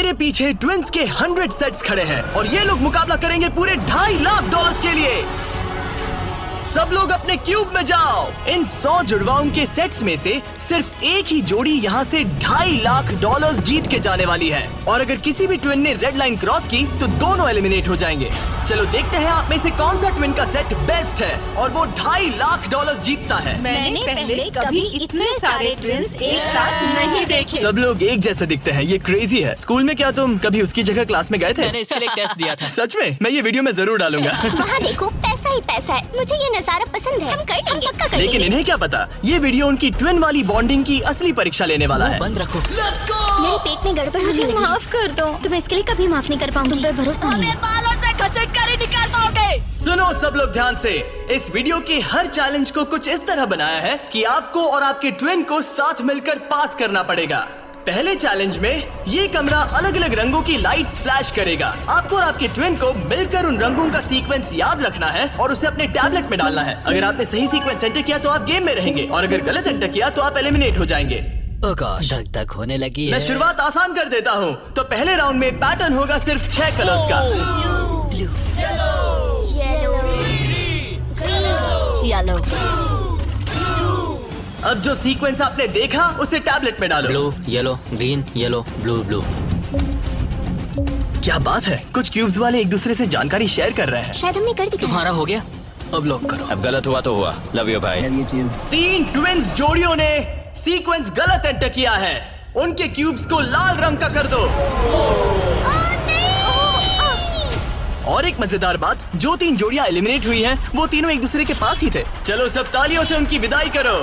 मेरे पीछे ट्विंस के 100 सेट्स खड़े हैं और ये लोग मुकाबला करेंगे पूरे $2.5 लाख के लिए। सब लोग अपने क्यूब में जाओ। इन 100 जुड़वाओं के सेट्स में से सिर्फ एक ही जोड़ी यहाँ से $2.5 लाख जीत के जाने वाली है और अगर किसी भी ट्विन ने रेड लाइन क्रॉस की तो दोनों एलिमिनेट हो जाएंगे। चलो देखते हैं आप में से कौन सा ट्विन का सेट बेस्ट है और वो $2.5 लाख जीतता है। मैंने पहले कभी इतने सारे ट्विन्स एक साथ नहीं देखे। सब लोग एक जैसे दिखते हैं, ये क्रेजी है। स्कूल में क्या तुम कभी उसकी जगह क्लास में गए थे? मैंने इसके लिए टेस्ट दिया था। सच में? मैं ये वीडियो में जरूर डालूंगा। वहाँ देखो, पैसा ही पैसा है। मुझे ये नजारा पसंद है। हम कर लेंगे, पक्का कर लेकिन लेंगे। इन्हें क्या पता, ये वीडियो उनकी ट्विन वाली बॉन्डिंग की असली परीक्षा लेने वाला है। बंद रखो। मेरे पेट में गड़बड़ होने लगी। माफ कर दो। तुम्हें इसके लिए कभी माफ नहीं कर पाऊंगी। तुम पे भरोसा नहीं है। बालों से घसीट कर ही निकाल पाओगे। सुनो सब लोग ध्यान से, इस वीडियो के हर चैलेंज को कुछ इस तरह बनाया है कि आपको और आपके ट्विन को साथ मिलकर पास करना पड़ेगा। पहले चैलेंज में ये कमरा अलग अलग रंगों की लाइट्स फ्लैश करेगा। आपको और आपके ट्विन को मिलकर उन रंगों का सीक्वेंस याद रखना है और उसे अपने टैबलेट में डालना है। अगर आपने सही सीक्वेंस एंटर किया तो आप गेम में रहेंगे और अगर गलत एंटर किया तो आप एलिमिनेट हो जाएंगे। ओह गॉश, धक धक होने लगी है। मैं शुरुआत आसान कर देता हूँ। तो पहले राउंड में पैटर्न होगा सिर्फ 6 कलर्स का। येलो। अब जो सीक्वेंस आपने देखा उसे टैबलेट में डालो। Blue, yellow, green, yellow, blue, blue. क्या बात है, कुछ क्यूब्स वाले एक दूसरे से जानकारी शेयर कर रहे हैं। शायद हमने कर दिया। तुम्हारा हो गया, अब लॉक करो। अब गलत हुआ तो हुआ। लव यू भाई। 3 ट्विंस जोड़ियों ने सीक्वेंस गलत एंटर किया है। उनके क्यूब्स को लाल रंग का कर दो। और एक मजेदार बात, जो 3 जोड़ियां एलिमिनेट हुई हैं, वो तीनों एक दूसरे के पास ही थे। चलो सब तालियों से उनकी विदाई करो।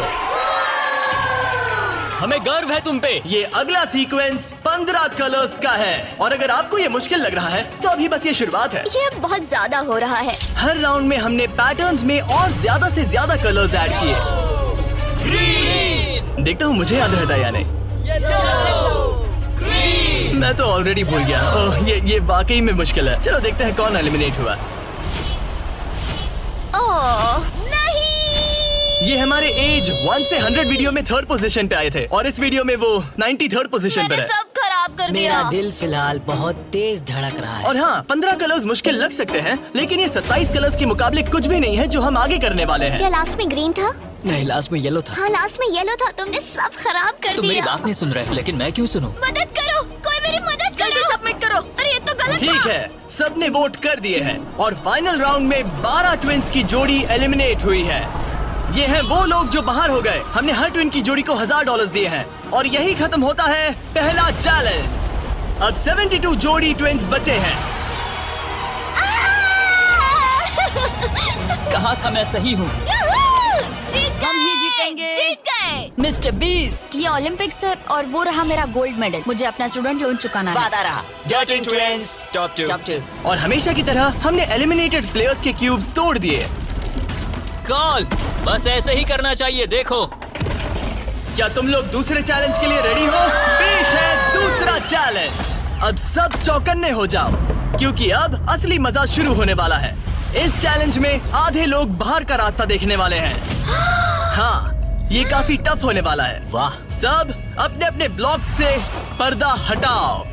हमें गर्व है तुम पे। ये अगला सीक्वेंस 15 कलर्स का है और अगर आपको ये मुश्किल लग रहा है तो अभी बस ये शुरुआत है। ये बहुत ज्यादा हो रहा है। हर राउंड में हमने पैटर्न्स में और ज्यादा से ज्यादा कलर्स ऐड किए। देखता हूँ मुझे याद रहता है या नहीं। मैं तो ऑलरेडी भूल गया। ओह, ये वाकई में मुश्किल है। चलो देखते हैं कौन एलिमिनेट हुआ। ओह ये हमारे एज 1 से 100 वीडियो में 3rd पोजीशन पे आए थे और इस वीडियो में वो 93rd पोजीशन पर मैंने है। सब खराब कर मेरा दिया। दिल फिलहाल बहुत तेज धड़क रहा है। और हाँ, 15 कलर्स मुश्किल लग सकते हैं लेकिन ये 27 कलर्स के मुकाबले कुछ भी नहीं है जो हम आगे करने वाले हैं। क्या लास्ट में ग्रीन था? नहीं, लास्ट में येलो था। हाँ, लास्ट में येलो था। तुमने सब खराब कर तुम मेरी दिया। बात नहीं सुन रहे, लेकिन मैं क्यों सुनूं? मदद करो, कोई मेरी मदद करो। जल्दी सबमिट करो। अरे ये तो गलत ठीक था। है, सबने वोट कर दिए हैं और फाइनल राउंड में 12 ट्विंस की जोड़ी एलिमिनेट हुई है। ये हैं वो लोग जो बाहर हो गए। हमने हर ट्विन की जोड़ी को $1000 दिए हैं और यही खत्म होता है पहला चैलेंज। अब 72 जोड़ी ट्विंस बचे हैं। कहा था मैं सही हूँ। हम ही जीतेंगे। जीत गए। मिस्टर बीस्ट, ये ओलंपिक्स है और वो रहा मेरा गोल्ड मेडल। मुझे अपना स्टूडेंट लोन चुकाना है। वादा रहा। Dirty Twins, top 2. और हमेशा की तरह हमने एलिमिनेटेड प्लेयर्स के क्यूब्स तोड़ दिए। कॉल, बस ऐसे ही करना चाहिए। देखो, क्या तुम लोग दूसरे चैलेंज के लिए रेडी हो? पेश है दूसरा चैलेंज। अब सब चौकन्ने हो जाओ क्योंकि अब असली मजा शुरू होने वाला है। इस चैलेंज में आधे लोग बाहर का रास्ता देखने वाले हैं। हाँ, ये काफी टफ होने वाला है। वाह। सब अपने अपने ब्लॉक से पर्दा हटाओ।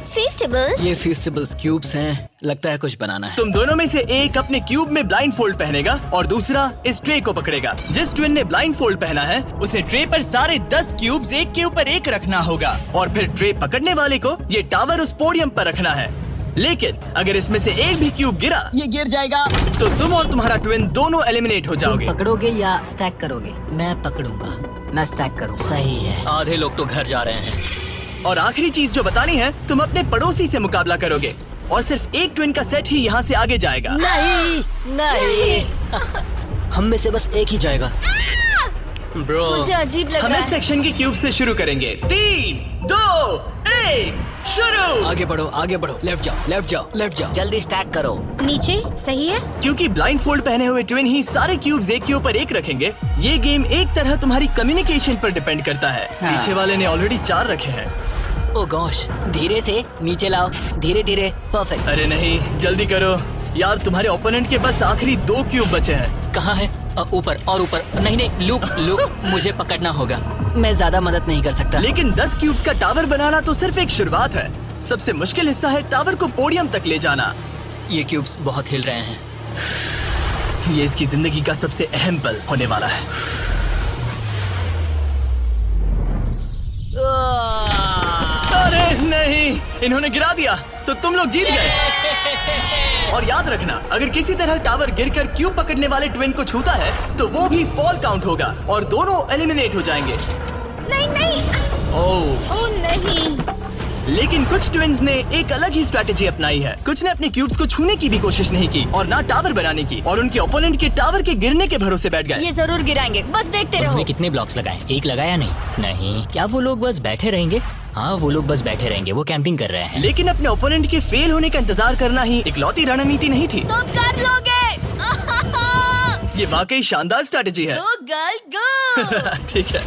फेस्टिवल्स। ये फेस्टिवल्स क्यूब्स हैं, लगता है कुछ बनाना है। तुम दोनों में से एक अपने क्यूब में ब्लाइंड फोल्ड पहनेगा और दूसरा इस ट्रे को पकड़ेगा। जिस ट्विन ने ब्लाइंड फोल्ड पहना है उसे ट्रे पर सारे 10 क्यूब्स एक के ऊपर एक रखना होगा और फिर ट्रे पकड़ने वाले को ये टावर उस पोडियम पर रखना है। लेकिन अगर इसमें से एक भी क्यूब गिरा, ये गिर जाएगा तो तुम और तुम्हारा ट्विन दोनों एलिमिनेट हो जाओगे। पकड़ोगे या स्टैक करोगे? मैं पकड़ूंगा। मैं स्टैक करूँ। सही है। आधे लोग तो घर जा रहे हैं। और आखिरी चीज जो बतानी है, तुम अपने पड़ोसी से मुकाबला करोगे और सिर्फ एक ट्विन का सेट ही यहाँ से आगे जाएगा। नहीं नहीं हम में से बस एक ही जाएगा। ब्रो, मुझे अजीब लग हम रहा इस है। सेक्शन के क्यूब से शुरू करेंगे। 3, 2, 1, शुरू। आगे बढ़ो, आगे बढ़ो। लेफ्ट जाओ, लेफ्ट जाओ, लेफ्ट जाओ। जल्दी स्टैक करो। नीचे सही है। क्योंकि ब्लाइंड फोल्ड पहने हुए ट्विन ही सारे क्यूब्स एक के ऊपर एक रखेंगे, ये गेम एक तरह तुम्हारी कम्युनिकेशन पर डिपेंड करता है। पीछे वाले ने ऑलरेडी 4 रखे हैं। ओ गॉश, धीरे से नीचे लाओ, धीरे धीरे। परफेक्ट। अरे नहीं, जल्दी करो यार, तुम्हारे ओपोनेंट के पास आखिरी 2 क्यूब बचे हैं। कहाँ है? ऊपर और ऊपर। नहीं नहीं, लुक लुक, मुझे पकड़ना होगा। मैं ज्यादा मदद नहीं कर सकता। लेकिन 10 क्यूब्स का टावर बनाना तो सिर्फ एक शुरुआत है। सबसे मुश्किल हिस्सा है टावर को पोडियम तक ले जाना। ये क्यूब्स बहुत हिल रहे हैं। ये इसकी जिंदगी का सबसे अहम पल होने वाला है। अरे नहीं, इन्होंने गिरा दिया तो तुम लोग जीत गए। और याद रखना, अगर किसी तरह टावर गिरकर क्यूब पकड़ने वाले ट्विन को छूता है तो वो भी फॉल काउंट होगा और दोनों एलिमिनेट हो जाएंगे। नहीं नहीं, ओह नहीं। लेकिन कुछ ट्विन्स ने एक अलग ही स्ट्रैटेजी अपनाई है। कुछ ने अपने क्यूब्स को छूने की भी कोशिश नहीं की और ना टावर बनाने की, और उनके ओपोनेंट के टावर के गिरने के भरोसे बैठ गए। ये जरूर गिराएंगे, बस देखते रहो। उन्होंने कितने ब्लॉक्स लगाए? एक लगाया नहीं। क्या वो लोग बस बैठे रहेंगे? हाँ, वो लोग बस बैठे रहेंगे, वो कैंपिंग कर रहे हैं। लेकिन अपने ओपोनेंट के फेल होने का इंतजार करना ही इकलौती रणनीति नहीं थी। तुम कर लोगे। ये वाकई शानदार स्ट्रैटेजी है। गो गर्ल गो। ठीक है,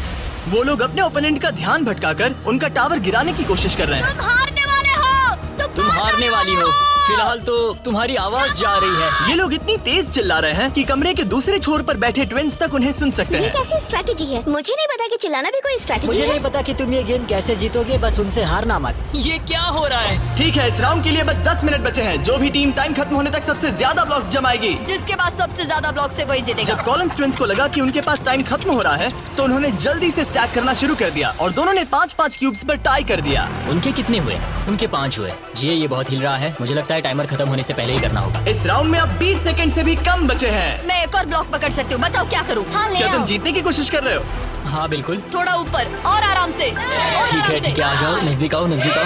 वो लोग अपने ओपोनेंट का ध्यान भटकाकर उनका टावर गिराने की कोशिश कर रहे हैं। तुम हारने वाले हो। तुम हारने वाली हो। फिलहाल तो तुम्हारी आवाज जा रही है। ये लोग इतनी तेज चिल्ला रहे हैं कि कमरे के दूसरे छोर पर बैठे ट्विन्स तक उन्हें सुन सकते ये हैं। कैसी स्ट्रैटेजी है? मुझे नहीं पता कि चिल्लाना भी कोई स्ट्रैटेजी मुझे है। नहीं पता कि तुम ये गेम कैसे जीतोगे, बस उनसे हारना मत। ये क्या हो रहा है? ठीक है, इस राउंड के लिए बस 10 मिनट बचे हैं। जो भी टीम टाइम खत्म होने तक सबसे ज्यादा ब्लॉक्स जमाएगी, जिसके पास सबसे ज्यादा ब्लॉक से वही जीतेगा। जब कॉलिन्स ट्विन्स को लगा कि उनके पास टाइम खत्म हो रहा है तो उन्होंने जल्दी से स्टैक करना शुरू कर दिया और दोनों ने 5-5 क्यूब्स पर टाई कर दिया। उनके कितने हुए? उनके 5 हुए। जी, ये बहुत हिल रहा है। मुझे लगता है टाइमर खत्म होने से पहले ही करना होगा। इस राउंड में अब 20 सेकंड से भी कम बचे हैं। मैं एक और ब्लॉक पकड़ सकती हूँ, बताओ क्या करूँ? हाँ, ले क्या तुम आओ। जीतने की कोशिश कर रहे हो? हाँ बिल्कुल। थोड़ा ऊपर और आराम से। ठीक है, आ जाओ, नजदीक आओ, नजदीक आओ।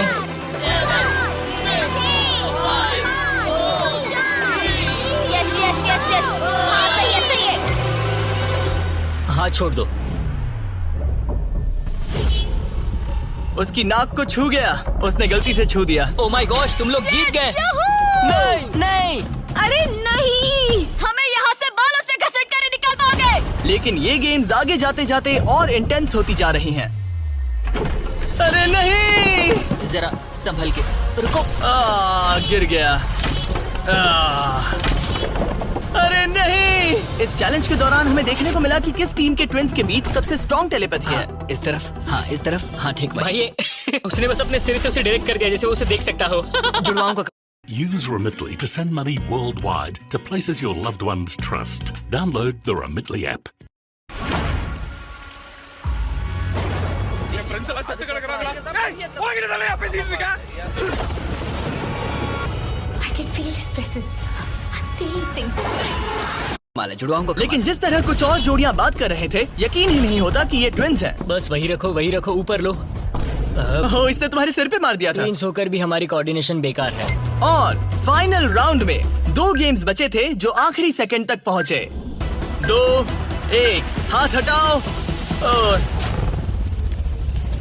Yes yes yes yes. हाँ, सही है सही है। हाथ छोड़ दो। उसकी नाक को छू गया, उसने गलती से छू दिया। ओ माय गॉश, तुम लोग जीत गए। नहीं नहीं, अरे नहीं, हमें यहाँ से बालों से घसीट कर निकल पाओगे। लेकिन ये गेम्स आगे जाते जाते और इंटेंस होती जा रही हैं। अरे नहीं, जरा संभल के रुको। गिर गया। अरे नहीं। इस चैलेंज के दौरान हमें देखने को मिला कि किस टीम के ट्विन्स के बीच सबसे स्ट्रॉन्ग टेलीपैथी है। इस तरफ, हाँ इस तरफ, हाँ ठीक भाई। ये उसने बस अपने सिर से उसे डायरेक्ट कर दिया जैसे वो उसे देख सकता हो। जुड़वाओं को Use Remitly to send money worldwide to places your loved ones trust. Download the Remitly app. I can feel his presence. I'm seeing things. माला जुड़वाओं को। लेकिन जिस तरह कुछ और जोड़ियां बात कर रहे थे, यकीन ही नहीं होता कि ये ट्विन्स हैं। बस वही रखो, ऊपर लो। ओह, इसने तुम्हारे सिर पे मार दिया था। ट्विन्स होकर भी हमारी कोऑर्डिनेशन बेकार है। और फाइनल राउंड में 2 गेम्स बचे थे जो आखिरी सेकंड तक पहुंचे। 2, 1, हाथ हटाओ। और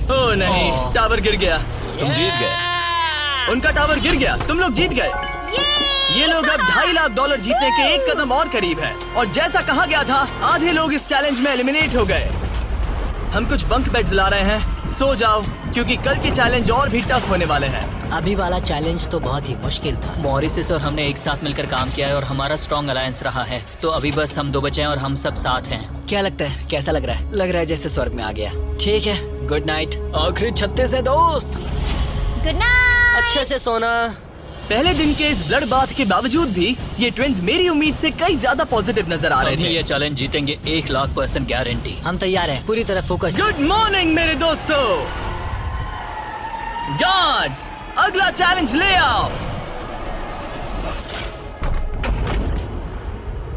ओ नहीं, टावर गिर गया। तुम जीत गए। उनका टावर गिर गया, तुम लोग जीत गए। ये लोग अब $2.5 लाख जीतने के एक कदम और करीब हैं। और जैसा कहा गया था, आधे लोग इस चैलेंज में एलिमिनेट हो गए। हम कुछ बंक बेड्स ला रहे हैं, सो जाओ क्योंकि कल के चैलेंज और भी टफ होने वाले हैं। अभी वाला चैलेंज तो बहुत ही मुश्किल था। मॉरिस और हमने एक साथ मिलकर काम किया है और हमारा स्ट्रॉन्ग अलायंस रहा है। तो अभी बस हम 2 बचे हैं और हम सब साथ हैं। क्या लगता है, कैसा लग रहा है? लग रहा है जैसे स्वर्ग में आ गया। ठीक है, गुड नाइट। आखिरी 36 है दोस्त। Good night. अच्छे से सोना। पहले दिन के इस ब्लड बाथ के बावजूद भी ये ट्विन्स मेरी उम्मीद से कई ज्यादा पॉजिटिव नजर आ रहे हम थे। ये चैलेंज जीतेंगे, 1,00,000% गारंटी। हम तैयार हैं, पूरी तरह फोकस। गुड मॉर्निंग मेरे दोस्तों। गार्ड्स, अगला चैलेंज ले आओ।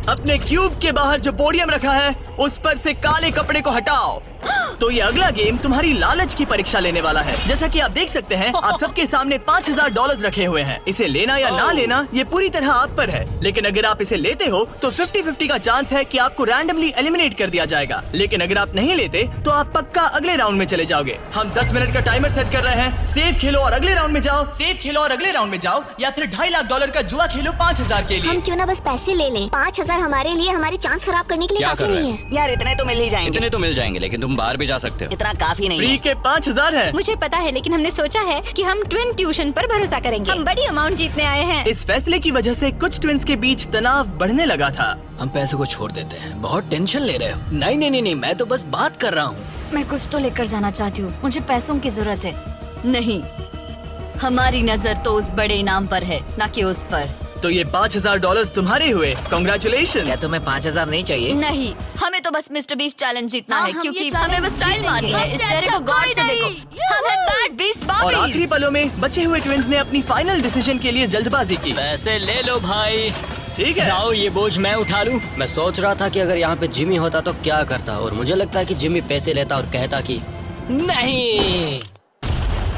अपने क्यूब के बाहर जो पोडियम रखा है उस पर से काले कपड़े को हटाओ। तो ये अगला गेम तुम्हारी लालच की परीक्षा लेने वाला है। जैसा कि आप देख सकते हैं, आप सबके सामने $5,000 रखे हुए हैं। इसे लेना या ना लेना ये पूरी तरह आप पर है। लेकिन अगर आप इसे लेते हो तो 50-50 का चांस है कि आपको रैंडमली एलिमिनेट कर दिया जाएगा। लेकिन अगर आप नहीं लेते तो आप पक्का अगले राउंड में चले जाओगे। हम 10 मिनट का टाइमर सेट कर रहे हैं। सेफ खेलो और अगले राउंड में जाओ, सेफ खेलो और अगले राउंड में जाओ, या फिर $2.5 लाख का जुआ खेलो 5,000 के लिए। हम क्यों ना बस पैसे ले लें? 5,000 हमारे लिए हमारे चांस खराब करने के लिए क्या काफी कर रहे नहीं हैं? है। यार इतने तो मिल ही जाएंगे। इतने तो मिल जाएंगे, लेकिन तुम बाहर भी जा सकते हो। इतना काफी नहीं फ्री है। के 5,000 है। मुझे पता है, लेकिन हमने सोचा है कि हम ट्विन ट्यूशन पर भरोसा करेंगे। हम बड़ी अमाउंट जीतने आए हैं। इस फैसले की वजह से कुछ ट्विन्स के बीच तनाव बढ़ने लगा था। हम पैसों को छोड़ देते हैं। बहुत टेंशन ले रहे हो। नहीं, मैं तो बस बात कर रहा हूँ। मैं कुछ तो लेकर जाना चाहती हूँ, मुझे पैसों की जरूरत है। नहीं, हमारी नजर तो उस बड़े इनाम पर है, ना कि उस पर। तो ये $5000 तुम्हारे हुए। कॉन्ग्रेचुलेशन। क्या तुम्हें 5000 नहीं चाहिए? नहीं, हमें तो बस मिस्टर बीस्ट चैलेंज जीतना है, हम क्योंकि ये हमें बस challenge स्टाइल मारनी है। इस चेहरे को गौर से देखो, हम हैं बैड बीस्ट और आखिरी बाबीज। पलों में बचे हुए ट्विंस ने अपनी फाइनल डिसीजन के लिए जल्दबाजी की। पैसे ले लो भाई। ठीक है, लाओ ये बोझ मैं उठा लूं। मैं सोच रहा था कि अगर यहाँ पे जिमी होता तो क्या करता, और मुझे लगता है कि जिमी पैसे लेता और कहता कि नहीं।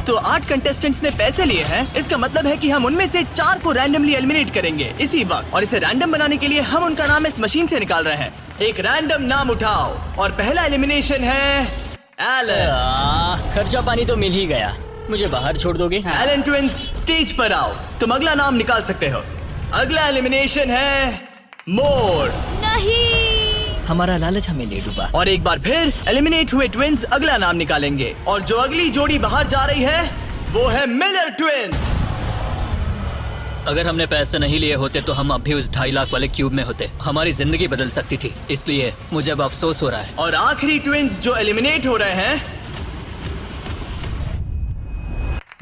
तो 8 कंटेस्टेंट्स ने पैसे लिए हैं। इसका मतलब है कि हम उनमें से 4 को रैंडमली एलिमिनेट करेंगे इसी वक्त, और इसे रैंडम बनाने के लिए हम उनका नाम इस मशीन से निकाल रहे हैं। एक रैंडम नाम उठाओ, और पहला एलिमिनेशन है एलन। खर्चा पानी तो मिल ही गया, मुझे बाहर छोड़ दोगे? एलन ट्विंस, स्टेज पर आओ। तुम अगला नाम निकाल सकते हो। अगला एलिमिनेशन है मोर। नहीं, हमारा लालच हमें ले डूबा। और एक बार फिर एलिमिनेट हुए ट्विंस अगला नाम निकालेंगे, और जो अगली जोड़ी बाहर जा रही है वो है मिलर ट्विंस। अगर हमने पैसे नहीं लिए होते तो हम अब भी उस 2.5 लाख वाले क्यूब में होते। हमारी जिंदगी बदल सकती थी, इसलिए मुझे अब अफसोस हो रहा है। और आखिरी ट्विंस जो एलिमिनेट हो रहे हैं,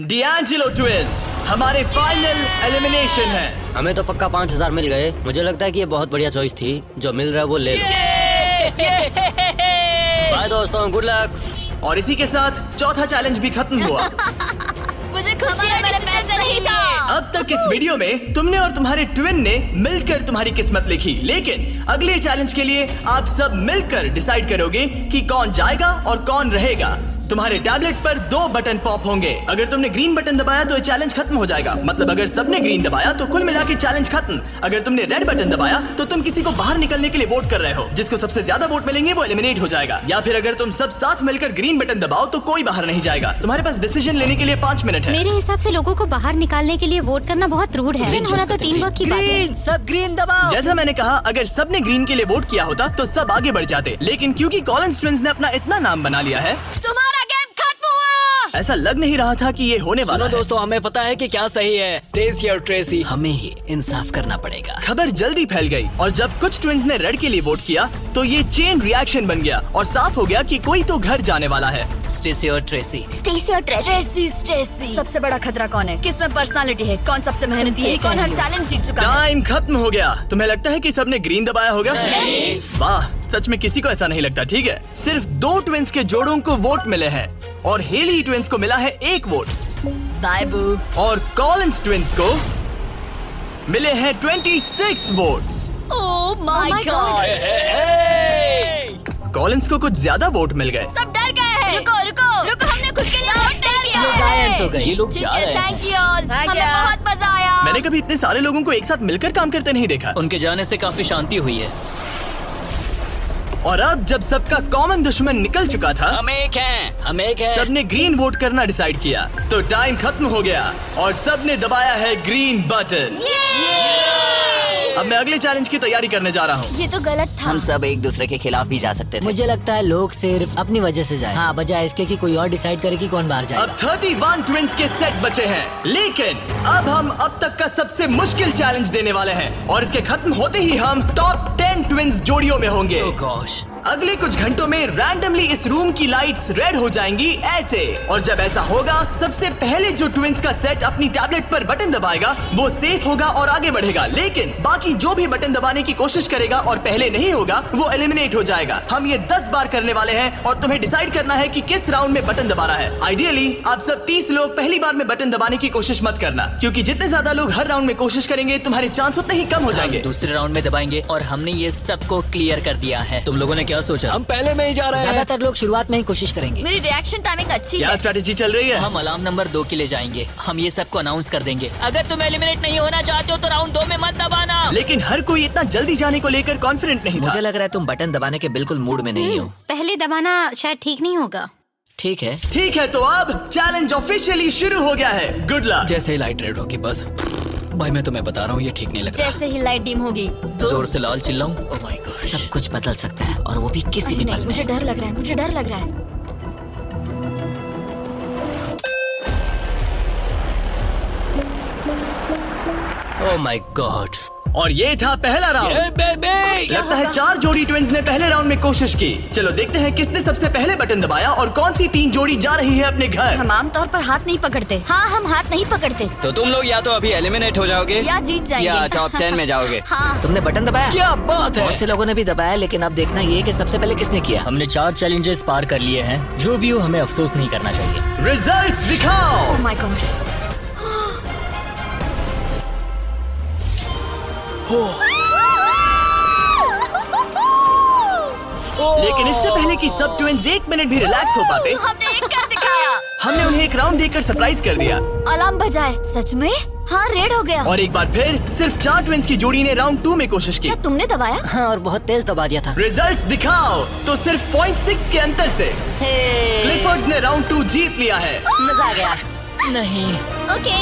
डिएंजेलो ट्विंस, हमारे फाइनल एलिमिनेशन है। हमें तो पक्का 5000 मिल गए। मुझे लगता है कि ये बहुत बढ़िया चॉइस थी। जो मिल रहा है वो ले लो। बाय दोस्तों, गुड लक। और इसी के साथ चौथा चैलेंज भी खत्म हुआ। मुझे खुशी है मैंने पैसे नहीं लिए। अब तक इस वीडियो में तुमने और तुम्हारे ट्विन ने मिलकर तुम्हारी किस्मत लिखी, लेकिन अगले चैलेंज के लिए आप सब मिलकर डिसाइड करोगे कि कौन जाएगा और कौन रहेगा। तुम्हारे टैबलेट पर 2 बटन पॉप होंगे। अगर तुमने ग्रीन बटन दबाया तो ये चैलेंज खत्म हो जाएगा। मतलब अगर सबने ग्रीन दबाया तो कुल मिला के चैलेंज खत्म। अगर तुमने रेड बटन दबाया तो तुम किसी को बाहर निकलने के लिए वोट कर रहे हो। जिसको सबसे ज्यादा वोट मिलेंगे वो एलिमिनेट हो जाएगा। या फिर अगर तुम सब साथ मिलकर ग्रीन बटन दबाओ तो कोई बाहर नहीं जाएगा। तुम्हारे पास डिसीजन लेने के लिए 5 मिनट है। मेरे हिसाब से लोगों को बाहर निकालने के लिए वोट करना बहुत रूड है। होना तो टीम वर्क की बात है। सब ग्रीन दबाओ। जैसा मैंने कहा, अगर सबने ग्रीन के लिए वोट किया होता तो सब आगे बढ़ जाते, लेकिन क्योंकि कॉलिंस ट्विंस ने अपना इतना नाम बना लिया है, तुम्हारा गेम खत्म हुआ। ऐसा लग नहीं रहा था कि ये होने वाला सुनो है। दोस्तों, हमें पता है कि क्या सही है। स्टेसी और ट्रेसी, हमें ही इंसाफ करना पड़ेगा। खबर जल्दी फैल गई, और जब कुछ ट्विंस ने रेड के लिए वोट किया तो ये चेन रिएक्शन बन गया और साफ हो गया कि कोई तो घर जाने वाला है। स्टेसी और ट्रेसी। स्टेसी और ट्रेसी। सबसे बड़ा खतरा कौन है? किसमें पर्सनालिटी है? कौन सबसे मेहनती है? कौन हर चैलेंज जीत चुका है? टाइम खत्म हो गया। तुम्हें लगता है कि सबने ग्रीन दबाया होगा? वाह, सच में किसी को ऐसा नहीं लगता। ठीक है, सिर्फ 2 ट्विंस के जोड़ों को वोट मिले हैं, और हेली ट्विंस को मिला है 1 वोट, बाय बू। और कॉलिंस ट्विंस को मिले हैं 26 votes. Oh my God, Collins को कुछ ज्यादा वोट मिल गए। सब डर गए हैं। रुको रुको रुको, हमने खुद के लिए वोट नहीं किया है। तो गए, ये लोग ठीक जा है, रहे हैं। थैंक यू ऑल, हमें बहुत मजा आया। मैंने कभी इतने सारे लोगों को एक साथ मिलकर काम करते नहीं देखा। उनके जाने से काफी शांति हुई है। और अब जब सबका कॉमन दुश्मन निकल चुका था, हम एक हैं। सबने ग्रीन वोट करना डिसाइड किया। तो टाइम खत्म हो गया और सबने दबाया है ग्रीन बटन। अब मैं अगले चैलेंज की तैयारी करने जा रहा हूँ। ये तो गलत था। हम सब एक दूसरे के खिलाफ भी जा सकते थे। मुझे लगता है लोग सिर्फ अपनी वजह से जाए। हाँ, बजाय इसके कि कोई और डिसाइड करे कि कौन बाहर जाए। अब 31 ट्विंस के सेट बचे हैं, लेकिन अब हम अब तक का सबसे मुश्किल चैलेंज देने वाले हैं, और इसके खत्म होते ही हम टॉप 10 ट्विंस जोड़ियों में होंगे। Oh gosh। अगले कुछ घंटों में रैंडमली इस रूम की लाइट्स रेड हो जाएंगी ऐसे, और जब ऐसा होगा सबसे पहले जो ट्विंस का सेट अपनी टैबलेट पर बटन दबाएगा वो सेफ होगा और आगे बढ़ेगा, लेकिन बाकी जो भी बटन दबाने की कोशिश करेगा और पहले नहीं होगा वो एलिमिनेट हो जाएगा। हम ये 10 बार करने वाले हैं और तुम्हें डिसाइड करना है कि किस राउंड में बटन दबाना है। आइडियली आप सब 30 लोग पहली बार में बटन दबाने की कोशिश मत करना, क्योंकि जितने ज्यादा लोग हर राउंड में कोशिश करेंगे तुम्हारे चांस उतने ही कम हो जाएंगे। दूसरे राउंड में दबाएंगे, और हमने ये सबको क्लियर कर दिया है। तुम लोगों ने क्या सोचा? हम पहले में ही जा रहे हैं। ज्यादातर लोग शुरुआत में ही कोशिश करेंगे। मेरी रिएक्शन टाइमिंग अच्छी क्या है। स्ट्रेटेजी चल रही है? हम अलार्म नंबर 2 के लिए जाएंगे। हम ये सबको अनाउंस कर देंगे। अगर तुम एलिमिनेट नहीं होना चाहते हो तो राउंड 2 में मत दबाना। लेकिन हर कोई इतना जल्दी जाने को लेकर कॉन्फिडेंट नहीं था। मुझे लग रहा है तुम बटन दबाने के बिल्कुल मूड में नहीं हो। पहले दबाना शायद ठीक नहीं होगा। ठीक है, ठीक है, तो अब चैलेंज ऑफिशियली शुरू हो गया है। Good luck. जैसे ही लाइट रेड होगी बस। भाई मैं तुम्हें बता रहा हूँ, ये ठीक नहीं लग रहा। जैसे ही लाइट डिम होगी तो जोर से लाल चिल्लाऊं? Oh my God. सब कुछ बदल सकता है, और वो भी किसी भी पल नहीं, में। मुझे डर लग रहा है, मुझे डर लग रहा है। Oh my God. और ये था पहला राउंड। लगता है 4 जोड़ी ट्विंस ने पहले राउंड में कोशिश की। चलो देखते हैं किसने सबसे पहले बटन दबाया और कौन सी 3 जोड़ी जा रही है अपने घर। हम आमतौर पर हाथ नहीं पकड़ते। हाँ, हम हाथ नहीं पकड़ते। तो तुम लोग या तो अभी एलिमिनेट हो जाओगे या जीत जाएंगे। या टॉप 10 में जाओगे। हाँ। तुमने बटन दबाया? क्या बात है। बहुत से लोगों ने भी दबाया, लेकिन अब देखना ये कि सबसे पहले किसने किया। हमने 4 चैलेंजेस पार कर लिए हैं। जो भी हो, हमें अफसोस नहीं करना चाहिए। रिजल्ट्स दिखाओ। Oh my God. लेकिन इससे पहले कि सब ट्विंस 1 मिनट भी रिलैक्स हो पाते, हमने एक कर दिखाया। हमने उन्हें एक राउंड देकर सरप्राइज कर दिया। अलार्म बजाए। सच में? हाँ, रेड हो गया। और एक बार फिर सिर्फ 4 ट्विंस की जोड़ी ने राउंड 2 में कोशिश की। क्या तुमने दबाया? हाँ, और बहुत तेज दबा दिया था। रिजल्ट्स दिखाओ। तो सिर्फ 0.6 के अंतर से क्लिफर्ड्स ने राउंड 2 जीत लिया है। मजा आ गया। नहीं। ओके,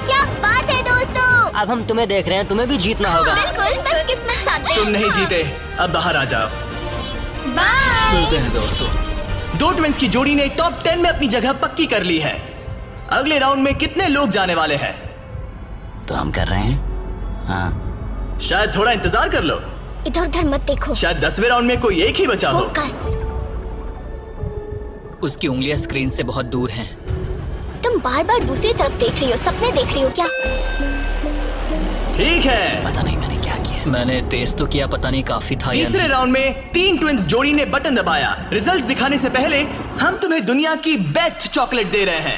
क्या बात है दोस्तों। अब हम तुम्हें देख रहे हैं, तुम्हें भी जीतना होगा। बिल्कुल, बस किस्मत साथ दे। तुम नहीं जीते, अब बाहर आ जाओ। बाय। मिलते हैं दोस्तों। 2 ट्विंस की जोड़ी ने टॉप 10 में अपनी जगह पक्की कर ली है। अगले राउंड में कितने लोग जाने वाले हैं? तो हम कर रहे हैं। हाँ, शायद थोड़ा इंतजार कर लो। इधर उधर मत देखो। शायद 10वें राउंड में कोई एक ही बचा हो। फोकस। उसकी उंगलियां स्क्रीन से बहुत दूर हैं। तुम बार बार दूसरी तरफ देख रही हो, सपने देख रही हो क्या? ठीक है। पता नहीं मैंने क्या किया। मैंने तेज तो किया, पता नहीं काफी था या तीसरे नहीं। राउंड में 3 ट्विंस जोड़ी ने बटन दबाया। रिजल्ट्स दिखाने से पहले हम तुम्हें दुनिया की बेस्ट चॉकलेट दे रहे हैं।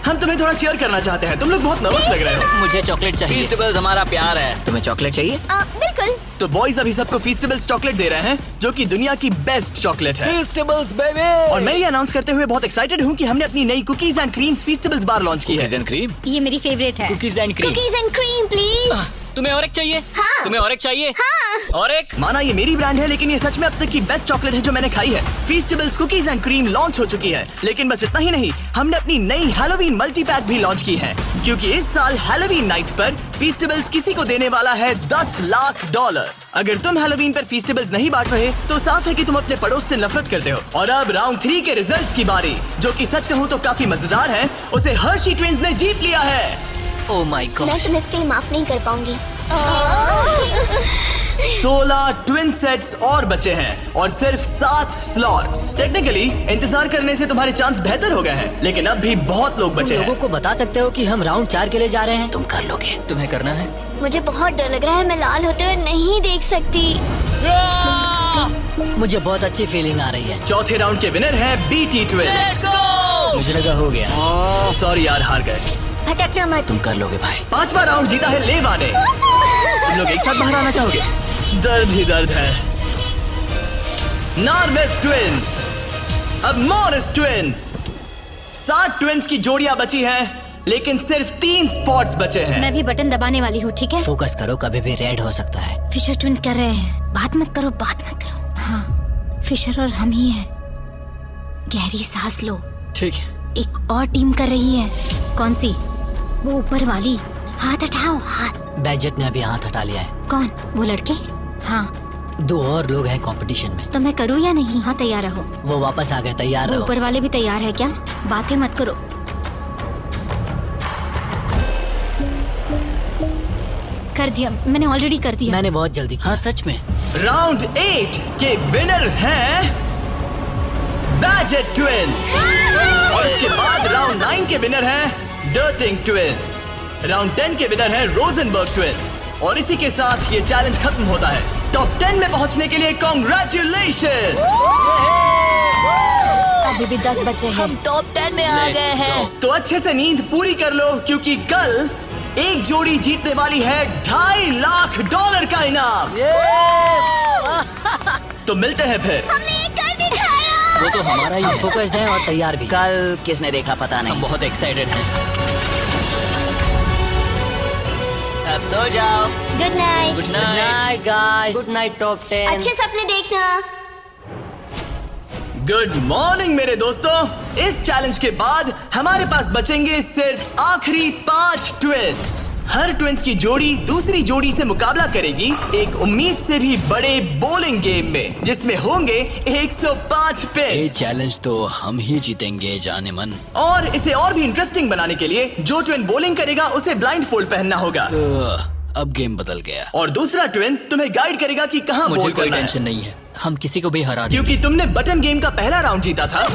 हम तुम्हें थोड़ा चीयर करना चाहते हैं। तुम लोग बहुत नर्वस लग रहे हो। मुझे चॉकलेट चाहिए। फीस्टेबल्स हमारा प्यार है। तुम्हें चॉकलेट चाहिए? बिल्कुल। तो बॉयज अभी सबको फीस्टेबल्स चॉकलेट दे रहे हैं, जो कि दुनिया की बेस्ट चॉकलेट है। Festivals baby. और मैं ये अनाउंस करते हुए बहुत एक्साइटेड हूँ कि हमने अपनी नई cookies and creams feastables bar launch की है। Cookies and cream. ये मेरी फेवरेट है। Cookies and cream. Cookies and cream please. तुम्हें और एक चाहिए? हाँ। तुम्हें और एक चाहिए? हाँ। और एक? माना ये मेरी ब्रांड है, लेकिन ये सच में अब तक की बेस्ट चॉकलेट है जो मैंने खाई है। फीस्टेबल्स कुकीज एंड क्रीम लॉन्च हो चुकी है, लेकिन बस इतना ही नहीं, हमने अपनी नई हैलोवीन मल्टी पैक भी लॉन्च की है, क्योंकि इस साल हैलोवीन नाइट पर फीस्टेबल्स किसी को देने वाला है $10 लाख। अगर तुम हैलोवीन पर फीस्टेबल्स नहीं बांट रहे, तो साफ है कि तुम अपने पड़ोस से नफरत करते हो। और अब राउंड 3 के रिजल्ट्स की बारी, जो कि सच कहूँ तो काफी मजेदार है। उसे हर्शी ट्विंस ने जीत लिया है। Oh my God. मैं तुम्हें इसके लिए माफ नहीं कर पाऊंगी। 16 ट्विन सेट्स और बचे हैं और सिर्फ 7 स्लॉट्स। टेक्निकली इंतजार करने से तुम्हारे चांस बेहतर हो गए हैं, लेकिन अब भी बहुत लोग बचे लोगों हैं। को बता सकते हो कि हम राउंड 4 के लिए जा रहे हैं। तुम कर लोगे। तुम्हें करना है? मुझे बहुत डर लग रहा है, मैं लाल होते हुए नहीं देख सकती। मुझे बहुत अच्छी फीलिंग आ रही है। चौथे राउंड के विनर है बीटी ट्विंस। मुझे लगा हो गया। सॉरी यार, हार गए। भटक जा मत। तुम कर लोगे भाई। 5वां राउंड जीता है लेवा ने। तुम लोग एक साथ बाहर आना चाहोगे? दर्द ही दर्द है। नॉर्वेस ट्विंस, अब मॉरिस ट्विंस। 7 ट्विंस की जोड़ियां बची हैं, लेकिन सिर्फ 3 स्पॉट्स बचे हैं। मैं भी बटन दबाने वाली हूँ, ठीक है? फोकस करो, कभी भी रेड हो सकता है। फिशर ट्विन कर रहे हैं। बात मत करो, बात मत करो। हाँ, फिशर और हम ही हैं। गहरी सांस लो। ठीक है। एक और टीम कर रही है। कौन सी? वो ऊपर वाली। हाथ हटाओ, हाथ। बैजेट ने अभी हाथ हटा लिया है। कौन? वो लड़के? हाँ। 2 और लोग हैं कंपटीशन में। तो मैं करूँ या नहीं? हाँ, तैयार रहो। वो वापस आ गए, तैयार वो रहो। ऊपर वाले भी तैयार है क्या? बातें मत करो। कर दिया, मैंने ऑलरेडी कर दिया। मैंने बहुत जल्दी किया। हाँ सच में। राउंड 8 के विनर हैं बैजेट ट्विंस। और इसके बाद राउंड 9 के विनर हैं डर्टिंग ट्विंस। राउंड 10 के विनर हैं रोजनबर्ग ट्विंस। और इसी के साथ ये चैलेंज खत्म होता है। टॉप 10 में पहुंचने के लिए कांग्रेचुलेशन। अभी भी 10 बचे हैं। हम टॉप 10 में आ गए हैं। तो अच्छे से नींद पूरी कर लो, क्योंकि कल एक जोड़ी जीतने वाली है $2.5 लाख का इनाम। तो मिलते हैं फिर। हमने कर दिखाया। वो तो हमारा ही है। फोकस्ड हैं और तैयार भी। कल किसने देखा पता हम नहीं। बहुत एक्साइटेड हैं। अब सो जाओ। Good night. Good good night. Night guys. Good night top 10। अच्छे सपने देखना। गुड मॉर्निंग मेरे दोस्तों। इस चैलेंज के बाद हमारे पास बचेंगे सिर्फ आखिरी 5 ट्विंस। हर ट्विंस की जोड़ी दूसरी जोड़ी से मुकाबला करेगी एक उम्मीद से भी बड़े बोलिंग गेम में, जिसमें होंगे 105 ये पिन। चैलेंज तो हम ही जीतेंगे जाने मन। और इसे और भी इंटरेस्टिंग बनाने के लिए जो ट्विन बॉलिंग करेगा उसे ब्लाइंड फोल्ड पहनना होगा। अब गेम बदल गया। और दूसरा ट्विन तुम्हें गाइड करेगा कि कहाँ मुझे बोल कोई करना टेंशन है, नहीं है, हम किसी को भी हरा देंगे। क्योंकि तुमने बटन गेम का पहला राउंड जीता था।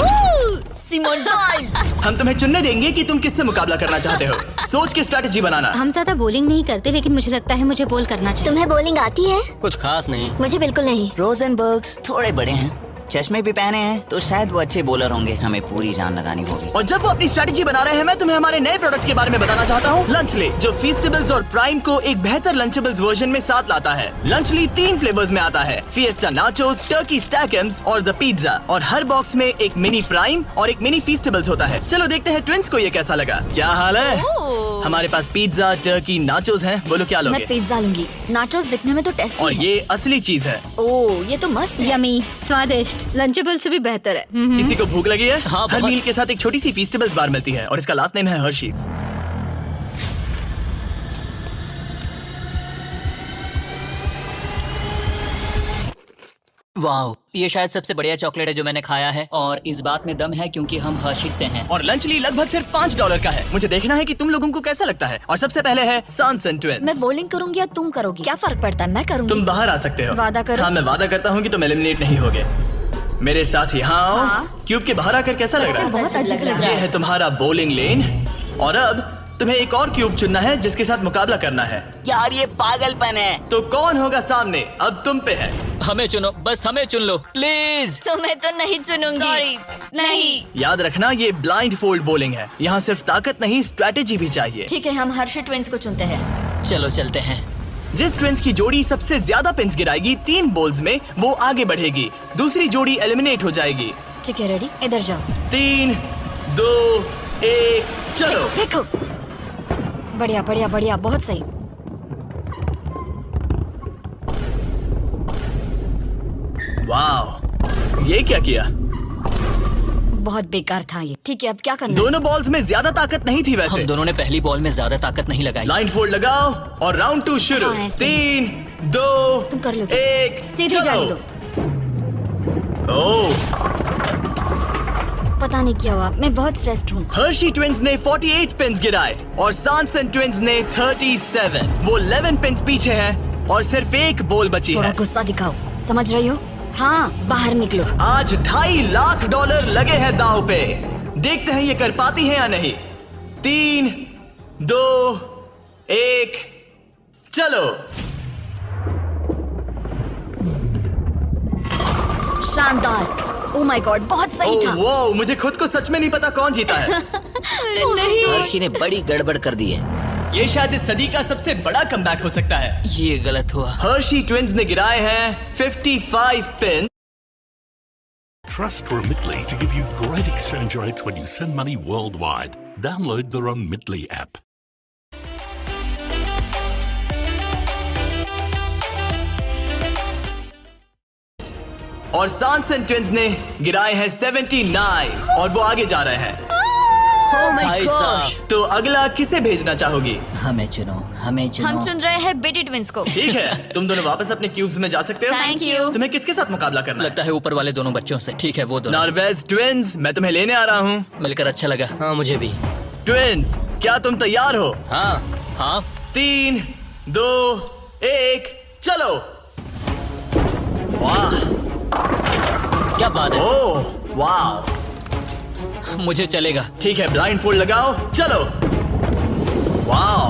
Simone Biles. हम तुम्हें चुनने देंगे कि तुम किससे मुकाबला करना चाहते हो। सोच के स्ट्रेटेजी बनाना। हम ज्यादा बॉलिंग नहीं करते, लेकिन मुझे लगता है मुझे बॉल करना चाहिए। तुम्हें बॉलिंग आती है? कुछ खास नहीं। मुझे बिल्कुल नहीं। रोजनबर्ग्स थोड़े बड़े हैं, चश्मे भी पहने हैं, तो शायद वो अच्छे बॉलर होंगे। हमें पूरी जान लगानी होगी। और जब वो अपनी स्ट्रेटेजी बना रहे हैं, मैं तुम्हें हमारे नए प्रोडक्ट के बारे में बताना चाहता हूँ, लंचली, जो फीस्टेबल्स और प्राइम को एक बेहतर लंचेबल्स वर्जन में साथ लाता है। लंचली 3 फ्लेवर्स में आता है, फिएस्टा नाचोस, टर्की स्टैकम्स और द पिज्जा। और हर बॉक्स में एक मिनी प्राइम और एक मिनी फीस्टेबल्स होता है। चलो देखते हैं ट्विंस को ये कैसा लगा। क्या हाल है? हमारे पास पिज्जा, टर्की, नाचोस हैं। बोलो क्या लोगे? मैं पिज्जा लूंगी। नाचोस दिखने में तो टेस्टी और है। ये असली चीज है। ओह, ये तो मस्त है। यमी, स्वादिष्ट, लंचेबल से भी बेहतर है। किसी को भूख लगी है? हाँ, हर बहुत। मील के साथ एक छोटी सी फीस्टेबल्स बार मिलती है और इसका लास्ट नेम है हर्शीज। वाह, ये शायद सबसे बढ़िया चॉकलेट है जो मैंने खाया है, और इस बात में दम है क्योंकि हम हर्शीज से हैं। और लंचली लगभग सिर्फ $5 का है। मुझे देखना है कि तुम लोगों को कैसा लगता है। और सबसे पहले है सांसन ट्विंस। मैं बॉलिंग करूंगी या तुम करोगी? क्या फर्क पड़ता है? मैं करूंगी। तुम बाहर आ सकते हो। वादा करो। हाँ, मैं वादा करता हूँ कि तुम एलिमिनेट नहीं होगे। मेरे साथ यहाँ आओ। हाँ। क्यूब के बाहर आकर कैसा लग रहा है? बहुत अजीब लग रहा ये है। है तुम्हारा बॉलिंग लेन। और अब तुम्हें एक और क्यूब चुनना है जिसके साथ मुकाबला करना है। यार ये पागलपन है। तो कौन होगा सामने? अब तुम पे है। हमें चुनो, बस हमें चुन लो प्लीज। तुम्हें तो नहीं चुनूंगी। Sorry, नहीं। याद रखना, ये ब्लाइंड फोल्ड बॉलिंग है। यहाँ सिर्फ ताकत नहीं, स्ट्रेटेजी भी चाहिए। ठीक है, हम हर्षी ट्विंस को चुनते हैं। चलो चलते हैं। जिस ट्विंस की जोड़ी सबसे ज्यादा पिंस गिराएगी 3 बॉल्स में, वो आगे बढ़ेगी। दूसरी जोड़ी एलिमिनेट हो जाएगी। ठीक है, रेडी? इधर जाओ। 3, 2, 1, चलो। देखो, बढ़िया बढ़िया बढ़िया, बहुत सही। वाह, ये क्या किया? बहुत बेकार था ये। ठीक है, अब क्या करना है? दोनों बॉल्स में ज्यादा ताकत नहीं थी वैसे। हम दोनों ने पहली बॉल में ज्यादा ताकत नहीं लगाई। लाइन फोल्ड लगाओ और राउंड 2 शुरू। हाँ, ऐसे। 3, 2, तुम कर लोगे। 1, सीधे जाने दो। ओह, पता नहीं क्या हुआ, मैं बहुत स्ट्रेस्ड हूँ। हर्शी ट्विंस ने 48 पिंस गिराए और सांसन ट्विंस ने 37। वो 11 पिंस पीछे हैं और सिर्फ एक बॉल बची थोड़ा है। गुस्सा दिखाओ, समझ रही हो? हाँ, बाहर निकलो। आज $2.5 लाख लगे हैं दाव पे। देखते हैं ये कर पाती है या नहीं। 3, 2, 1, चलो। शानदार। ओह माय गॉड, बहुत सही था। वो मुझे खुद को सच में नहीं पता कौन जीता है। नहीं। हर्षी ने बड़ी गड़बड़ कर दी है। ये शायद इस सदी का सबसे बड़ा कमबैक हो सकता है। ये गलत हुआ। हर्शी ट्विंस ने गिराए हैं 55 pin. Trust Remitly to give you great exchange rates when you send money worldwide. Download the Remitly app. और सांसन ट्विंस ने गिराए हैं 79 और वो आगे जा रहे हैं। भाई साहब, तो अगला किसे भेजना चाहोगी? हमें चुनो, हमें चुनो। हम चुन रहे हैं बेटी ट्विंस को। ठीक है, तुम दोनों वापस अपने क्यूब्स में जा सकते हो। Thank you. तुम्हें किसके साथ मुकाबला करना है? लगता है ऊपर वाले दोनों बच्चों से। ठीक है, वो दोनों। नॉर्वेज ट्विंस, मैं तुम्हें लेने आ रहा हूँ। मिलकर अच्छा लगा। हाँ मुझे भी। ट्विंस, क्या तुम तैयार हो? हाँ हाँ, 3, 2, 1, चलो। वाह, क्या बात है। ओह, वाह। मुझे चलेगा। ठीक है, ब्लाइंड फोल्ड लगाओ, चलो। वाह,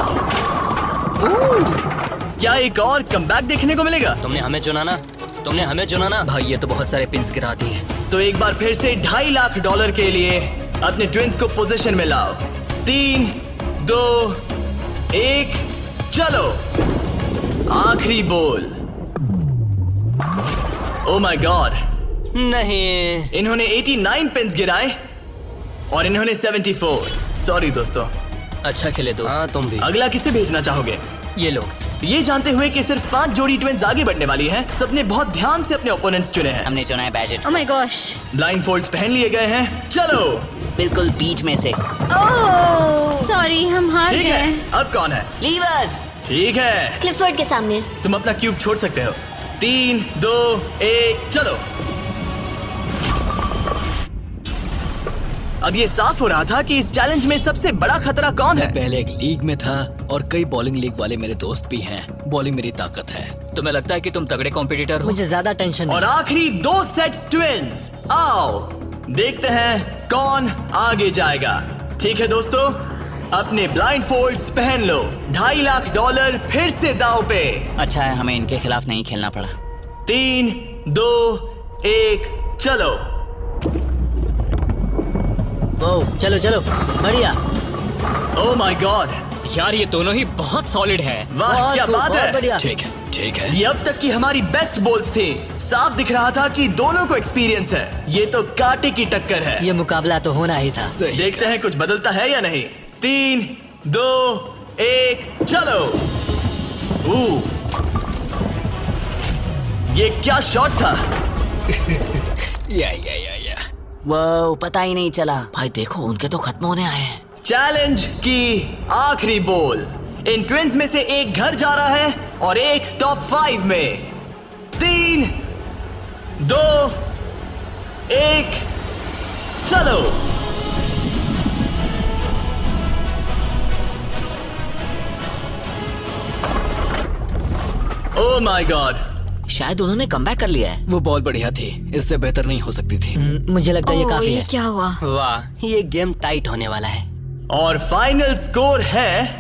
क्या एक और कमबैक देखने को मिलेगा? तुमने हमें चुना ना, तुमने हमें चुना ना। भाई ये तो बहुत सारे पिंस गिरा दिए। तो एक बार फिर से $2.5 लाख के लिए अपने ट्विंस को पोजीशन में लाओ। 3, 2, 1, चलो। आखिरी बॉल। ओह माय गॉड, नहीं। इन्होंने 89 पिंस गिराए और इन्होंने 74। सॉरी दोस्तों। अच्छा खेले दोस्त। हाँ तुम भी। अगला किसे भेजना चाहोगे? ये लोग। ये जानते हुए कि सिर्फ 5 जोड़ी ट्विंस आगे बढ़ने वाली हैं, सबने बहुत ध्यान से अपने ओपोनेंट्स चुने हैं। हमने चुना है budget. Oh my gosh. Blindfolds पहन लिए गए हैं, चलो। बिल्कुल बीच में से। सॉरी, हम हार ठीक है, गए। अब कौन है? लीवर्स। ठीक है, क्लिफर्ड के सामने। तुम अपना क्यूब छोड़ सकते हो। 3, 2, 1, चलो। अब ये साफ हो रहा था कि इस चैलेंज में सबसे बड़ा खतरा कौन है। मैं पहले एक लीग में था और कई बॉलिंग लीग वाले मेरे दोस्त भी हैं। बॉलिंग मेरी ताकत है। तुम्हें लगता है कि तुम तगड़े कॉम्पिटिटर हो? मुझे ज्यादा टेंशन और नहीं। आखिरी 2 सेट्स ट्विंस। आओ देखते हैं कौन आगे जाएगा। ठीक है दोस्तों, अपने ब्लाइंडफोल्ड्स पहन लो। $2.5 लाख फिर से दांव पे। अच्छा है हमें इनके खिलाफ नहीं खेलना पड़ा। 3, 2, 1 चलो। ओ, चलो चलो, बढ़िया। ओह माय गॉड, यार ये दोनों ही बहुत सॉलिड है। वाह क्या बात बहुत है। बढ़िया। ठीक है, ठीक है। ये अब तक की हमारी बेस्ट बॉल्स थी। साफ दिख रहा था कि दोनों को एक्सपीरियंस है। ये तो कांटे की टक्कर है। ये मुकाबला तो होना ही था। सही देखते हैं कुछ बदलता है या नहीं। 3, 2, 1 चलो। ये क्या शॉट था। या। वो पता ही नहीं चला। भाई देखो, उनके तो खत्म होने आए हैं। चैलेंज की आखिरी बॉल। इन ट्विंस में से एक घर जा रहा है और एक टॉप 5 में। 3, 2, 1 चलो। ओह माय गॉड, शायद उन्होंने कमबैक कर लिया है। वो बहुत बढ़िया थी, इससे बेहतर नहीं हो सकती थी। मुझे लगता है ये ओह, काफी ये है। क्या हुआ? वाह, ये गेम टाइट होने वाला है। और फाइनल स्कोर है,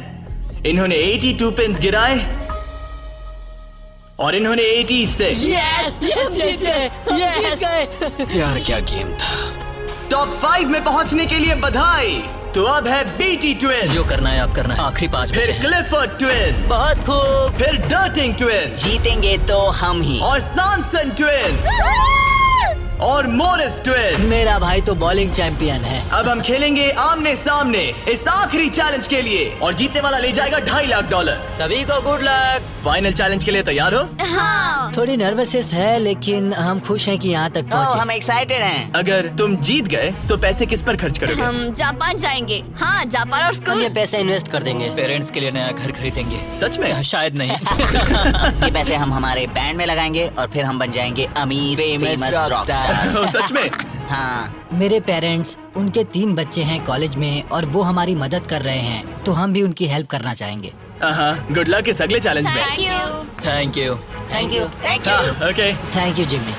इन्होंने 82 पिन्स गिराए और इन्होंने 86। जीत गए। यार क्या गेम था। टॉप 5 में पहुंचने के लिए बधाई। तो अब है बीटी ट्विंस, जो करना है आप करना है। आखिरी 5 फिर बचे हैं। क्लिफर्ड ट्विंस, बहुत खूब। फिर डर्टिंग ट्विंस जीतेंगे तो हम ही। और सॉनसन ट्विंस और मोरिस ट्विंस। मेरा भाई तो बॉलिंग चैंपियन है। अब हम खेलेंगे आमने सामने इस आखिरी चैलेंज के लिए और जीतने वाला ले जाएगा $2.5 लाख। सभी को गुड लक। फाइनल चैलेंज के लिए तैयार हो? हाँ। थोड़ी नर्वसनेस है, लेकिन हम खुश हैं कि यहाँ तक ओह, पहुँचे। हम एक्साइटेड हैं। अगर तुम जीत गए तो पैसे किस पर खर्च करोगे? हम जापान जाएंगे। हाँ, जापान और हम स्कूल। ये पैसे इन्वेस्ट कर देंगे। पेरेंट्स के लिए नया घर खरीदेंगे। सच में? शायद नहीं। ये पैसे हम हमारे बैंड में लगाएंगे और फिर हम बन जाएंगे अमीर फेमस रॉक स्टार। सच में? हाँ, मेरे पेरेंट्स, उनके 3 बच्चे हैं कॉलेज में और वो हमारी मदद कर रहे हैं, तो हम भी उनकी हेल्प करना चाहेंगे। गुड लक इस अगले चैलेंज में। Thank you. Thank you. Thank you. Thank you. Okay. Thank you Jimmy.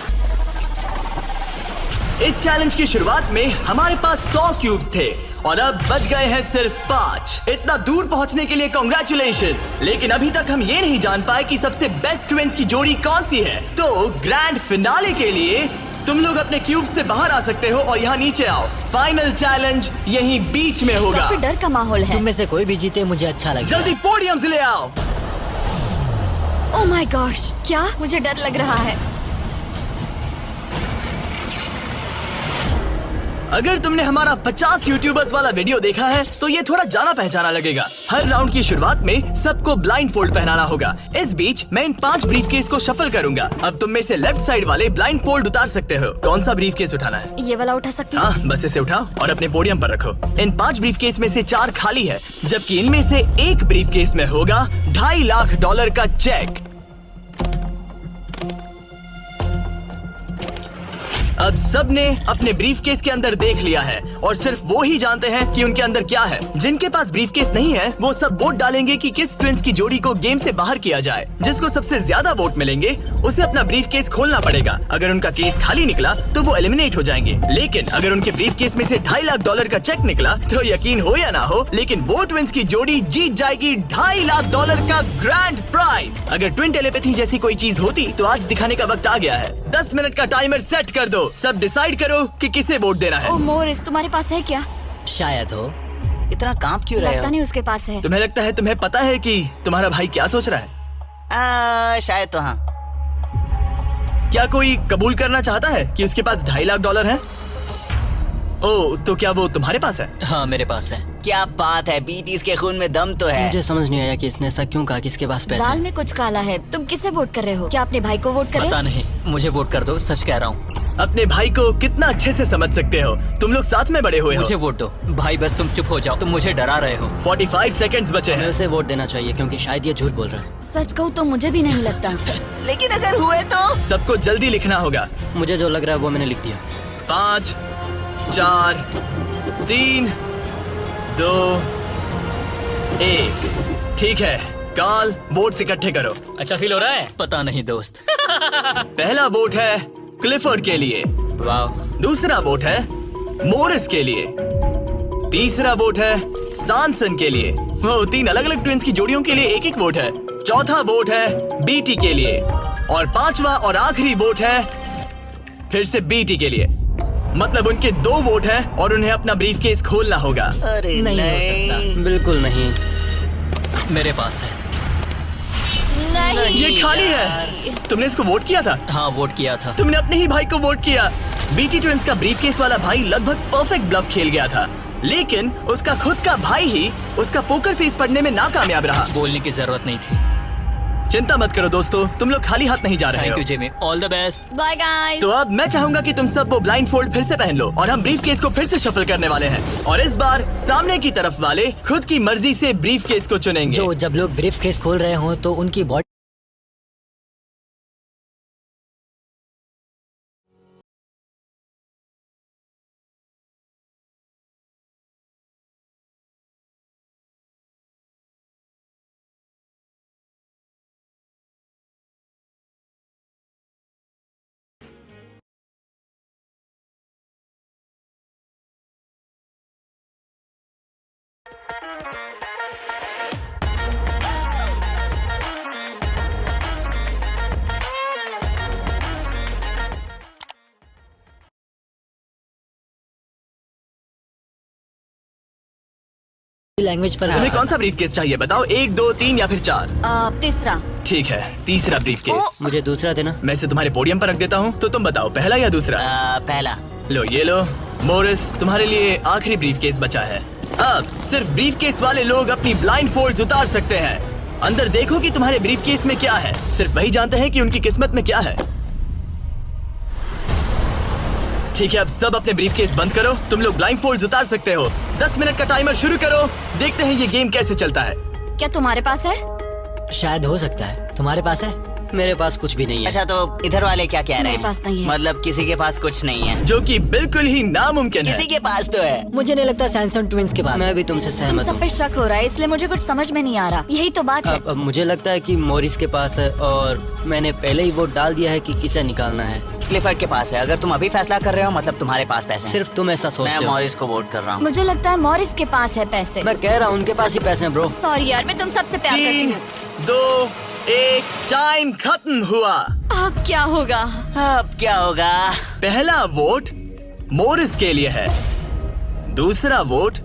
इस चैलेंज की शुरुआत में हमारे पास 100 क्यूब्स थे और अब बच गए हैं सिर्फ 5। इतना दूर पहुंचने के लिए कांग्रेचुलेशंस। लेकिन अभी तक हम ये नहीं जान पाए कि सबसे बेस्ट ट्विंस की जोड़ी कौन सी है। तो ग्रैंड फिनाले के लिए तुम लोग अपने क्यूब से बाहर आ सकते हो और यहाँ नीचे आओ। फाइनल चैलेंज यहीं बीच में होगा। काफी डर का माहौल है। तुम में से कोई भी जीते मुझे अच्छा लगेगा। जल्दी पोडियम से ले आओ। ओह माय गॉश, क्या? मुझे डर लग रहा है। अगर तुमने हमारा 50 यूट्यूबर्स वाला वीडियो देखा है तो ये थोड़ा जाना पहचाना लगेगा। हर राउंड की शुरुआत में सबको ब्लाइंड फोल्ड पहनाना होगा। इस बीच मैं इन 5 ब्रीफकेस को शफल करूंगा। अब तुम में से लेफ्ट साइड वाले ब्लाइंड फोल्ड उतार सकते हो। कौन सा ब्रीफकेस उठाना है? ये वाला उठा सकती हूँ? हाँ, बस इसे उठाओ और अपने पोडियम पर रखो। इन 5 ब्रीफकेस में से 4 खाली है, जबकि इनमें से एक ब्रीफकेस में होगा $2.5 लाख का चेक। अब सबने अपने ब्रीफकेस के अंदर देख लिया है और सिर्फ वो ही जानते हैं कि उनके अंदर क्या है। जिनके पास ब्रीफकेस नहीं है वो सब वोट डालेंगे कि किस ट्विंस की जोड़ी को गेम से बाहर किया जाए। जिसको सबसे ज्यादा वोट मिलेंगे उसे अपना ब्रीफकेस खोलना पड़ेगा। अगर उनका केस खाली निकला तो वो एलिमिनेट हो जाएंगे। लेकिन अगर उनके ब्रीफकेस में से $2.5 लाख का चेक निकला तो यकीन हो या ना हो, लेकिन वो ट्विंस की जोड़ी जीत जाएगी $2.5 लाख का ग्रैंड प्राइज। अगर ट्विन टेलीपैथी जैसी कोई चीज होती तो आज दिखाने का वक्त आ गया है। 10 मिनट का टाइमर सेट कर दो। सब डिसाइड करो कि किसे वोट देना है। ओह मोरिस, तुम्हारे पास है क्या? शायद हो। इतना कांप क्यों रहे लगता हो? नहीं उसके पास है। तुम्हें लगता है तुम्हें पता है कि तुम्हारा भाई क्या सोच रहा है? शायद तो हाँ। क्या कोई कबूल करना चाहता है कि उसके पास $2.5 लाख है? ओह, तो क्या वो तुम्हारे पास है? हाँ, मेरे पास है। क्या बात है, बीटीज के खून में दम तो है। मुझे समझ नहीं आया कि इसने ऐसा क्यों कहा कि इसके पास पैसे दाल हैं। में कुछ काला है। तुम किसे वोट कर रहे हो? क्या अपने भाई को वोट करे? पता नहीं, मुझे वोट कर दो, सच कह रहा हूँ। अपने भाई को कितना अच्छे से समझ सकते हो। तुम लोग साथ में बड़े हुए हो। मुझे वोट दो भाई, बस तुम चुप हो जाओ। तुम मुझे डरा रहे हो। 45 सेकंड्स बचे हमें हैं। उसे वोट देना चाहिए क्योंकि शायद ये झूठ बोल रहा है। सच कहूँ तो मुझे भी नहीं लगता। लेकिन अगर हुए तो? सबको जल्दी लिखना होगा। मुझे जो लग रहा है वो मैंने लिख दिया। 5, 4, 3, 2, 1। ठीक है, कार्ल वोट्स इकट्ठे करो। अच्छा फील हो रहा है? पता नहीं दोस्त। पहला वोट है क्लिफोर्ड के लिए, वाह। दूसरा वोट है मोरिस के लिए, तीसरा वोट है सैनसन के लिए। वो 3 अलग अलग ट्विंस की जोड़ियों के लिए एक एक वोट है। चौथा वोट है बीटी के लिए और पांचवा और आखिरी वोट है फिर से बीटी के लिए। मतलब उनके 2 वोट हैं और उन्हें अपना ब्रीफकेस खोलना होगा। अरे नहीं हो सकता। बिल्कुल नहीं। मेरे पास है। नहीं ये खाली है। तुमने इसको वोट किया था? हाँ वोट किया था। तुमने अपने ही भाई को वोट किया। बीटी ट्विंस का ब्रीफकेस वाला भाई लगभग परफेक्ट ब्लफ खेल गया था, लेकिन उसका खुद का भाई ही उसका पोकर फेस पढ़ने में नाकामयाब रहा। बोलने की जरूरत नहीं थी। चिंता मत करो दोस्तों, तुम लोग खाली हाथ नहीं जा रहे थैंक यू हो। Jimmy, all the best. Bye guys. तो अब मैं चाहूंगा कि तुम सब वो ब्लाइंड फोल्ड फिर से पहन लो और हम ब्रीफकेस को फिर से शफल करने वाले हैं। और इस बार सामने की तरफ वाले खुद की मर्जी से ब्रीफकेस को चुनेंगे। जो जब लोग ब्रीफकेस खोल रहे हो तो उनकी बॉडी लैंग्वेज पर। तुम्हें कौन सा ब्रीफकेस चाहिए बताओ? 1, 2, 3 या फिर 4? तीसरा। ठीक है, तीसरा ब्रीफकेस। मुझे दूसरा देना। मैं इसे तुम्हारे पोडियम पर रख देता हूँ, तो तुम बताओ पहला या दूसरा? पहला। लो ये लो मोरिस, तुम्हारे लिए आखिरी ब्रीफकेस बचा है। अब सिर्फ ब्रीफकेस वाले लोग अपनी ब्लाइंड फोल्ड्स उतार सकते हैं। अंदर देखो कि तुम्हारे ब्रीफकेस में क्या है। सिर्फ वही जानते हैं कि उनकी किस्मत में क्या है। ठीक है, अब सब अपने ब्रीफकेस बंद करो। तुम लोग ब्लाइंड फोल्ड्स उतार सकते हो। 10 मिनट का टाइमर शुरू करो। देखते हैं ये गेम कैसे चलता है। क्या तुम्हारे पास है? शायद हो सकता है। तुम्हारे पास है? मेरे पास कुछ भी नहीं है। अच्छा, तो इधर वाले क्या कह रहे मेरे हैं? पास नहीं है। मतलब किसी के पास कुछ नहीं है? जो कि बिल्कुल ही नामुमकिन है। किसी के पास तो है। मुझे नहीं लगता सैमसंग ट्विंस के पास। मैं भी तुमसे तुम सहमत सब हूँ। पे शक हो रहा है, इसलिए मुझे कुछ समझ में नहीं आ रहा। यही तो बात है। अब मुझे लगता है कि मोरिस के पास है और मैंने पहले ही वोट डाल दिया है कि किसे निकालना है। क्लिफर्ड के पास है। अगर तुम अभी फैसला कर रहे हो मतलब तुम्हारे पास पैसे हैं। सिर्फ तुम ऐसा मैं सोचते हो। मॉरिस को वोट कर रहा हूँ। मुझे लगता है मॉरिस के पास है पैसे। मैं कह रहा हूँ उनके पास ही पैसे हैं ब्रो। सॉरी यार, मैं तुम सबसे प्यार करती 3, हूँ। 2, 1, टाइम खत्म हुआ। अब क्या होगा? अब क्या होगा? पहला वोट मोरिस के लिए है, दूसरा वोट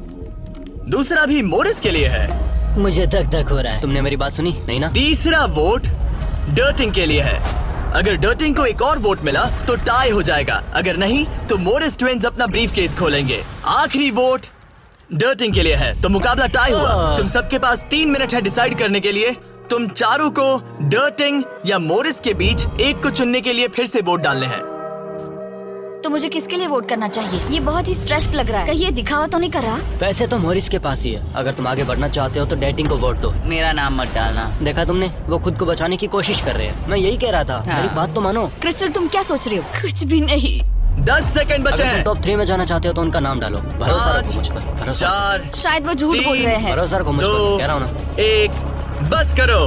दूसरा भी मोरिस के लिए है, मुझे धक धक हो रहा है। तुमने मेरी बात सुनी नहीं ना? तीसरा वोट डर्टिंग के लिए है। अगर डर्टिंग को एक और वोट मिला तो टाई हो जाएगा, अगर नहीं तो मोरिस ट्विंस अपना ब्रीफकेस खोलेंगे। आखिरी वोट डर्टिंग के लिए है, तो मुकाबला टाई हुआ। तुम सबके पास 3 मिनट है डिसाइड करने के लिए। तुम चारों को डर्टिंग या मोरिस के बीच एक को चुनने के लिए फिर से वोट डालने हैं। तो मुझे किसके लिए वोट करना चाहिए? ये बहुत ही स्ट्रेस्ड लग रहा है। कहीं ये दिखावा तो नहीं कर रहा? पैसे तो मोरिस के पास ही है। अगर तुम आगे बढ़ना चाहते हो तो डेटिंग को वोट दो। मेरा नाम मत डालना। देखा तुमने, वो खुद को बचाने की कोशिश कर रहे हैं। मैं यही कह रहा था। हाँ। मेरी बात तो मानो। क्रिस्टल, तुम क्या सोच रही हो? कुछ भी नहीं। 10 सेकंड बचे अगर तुम हैं। टॉप 3 में जाना चाहते हो तो उनका नाम डालो। भरोसा रखो 5, मुझ पर। भरोसा 4, शायद वो झूठ बोल रहे हैं। भरोसा रखो मुझ पर। 2, कह रहा हूँ ना। 1, बस करो।